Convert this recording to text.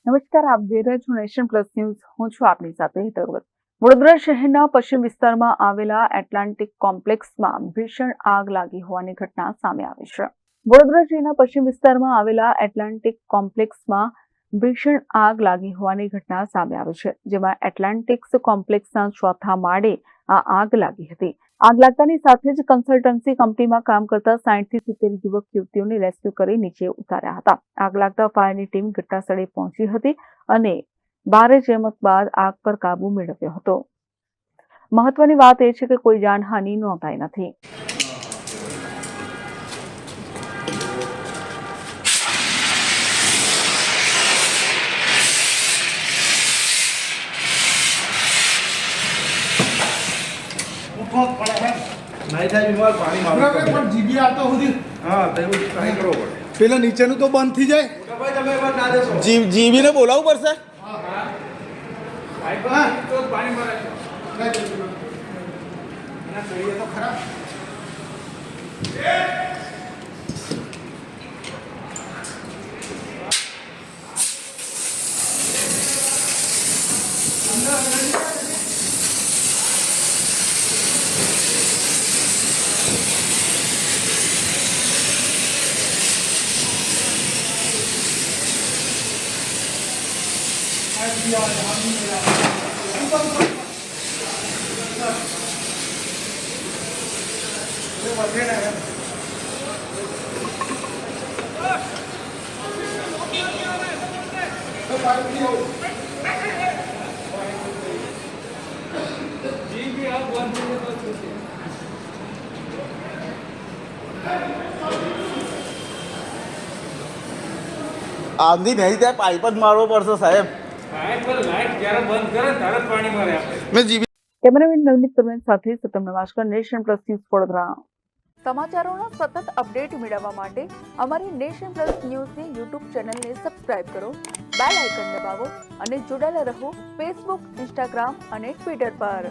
નમસ્કાર, આપ જોઈ રહ્યા છો નેશન પ્લસ ન્યૂઝ. હું છું આપની સાથે હેતલ ભગત. વડોદરા શહેરના પશ્ચિમ વિસ્તારમાં આવેલા એટલાન્ટિક કોમ્પ્લેક્સમાં ભીષણ આગ લાગી હોવાની ઘટના સામે આવી છે. વડોદરા શહેરના પશ્ચિમ વિસ્તારમાં આવેલા એટલાન્ટિક કોમ્પ્લેક્સમાં ભીષણ આગ લાગી હોવાની ઘટના સામે આવી છે, જેમાં એટલાન્ટિક્સ કોમ્પ્લેક્સના ચોથા માળે આ આગ લાગી હતી. આગ લાગતાની સાથે જ કન્સલ્ટન્સી કંપનીમાં કામ કરતા 60 થી 70 યુવક યુવતીઓને રેસ્ક્યુ કરી નીચે ઉતાર્યા હતા. આગ લાગતા ફાયરની ટીમ ઘટનાસ્થળે પહોંચી હતી અને ભારે જહેમત બાદ આગ પર કાબુ મેળવ્યો હતો. મહત્વની વાત એ છે કે કોઈ જાનહાનિ નોંધાઈ નથી. नहीं था बीमार पानी मारो પણ જીબી આવતો સુધી हाँ तो એવું ટ્રાય કરવો પડે. પેલા નીચેનું તો બંધ થઈ જાય. મોટા ભાઈ તમે એકવાર ના દેશો. જીબી ને બોલાવવું પડશે. ભાઈ પર તો પાણી મારે એના જોઈએ તો ખરા. આંધી નહીં થાય, પાઇપ જ મારવો પડશે સાહેબ. લાઈટ જ્યારે બંધ કરે ત્યારે પાણી મારે આપણે. મેં જીબી કેમેરામેન નવનીત પરમેન સાથે સતમ નવાશકર, નેશન પ્લસ ન્યૂઝ, વડોદરા. સમાચારોના સતત અપડેટ મેળવવા માટે અમારી નેશન પ્લસ ન્યૂઝની યુટ્યુબ ચેનલને સબસ્ક્રાઇબ કરો, બેલ આઇકન દબાવો અને જોડાયેલા રહો ફેસબુક, ઇન્સ્ટાગ્રામ અને ટ્વિટર પર.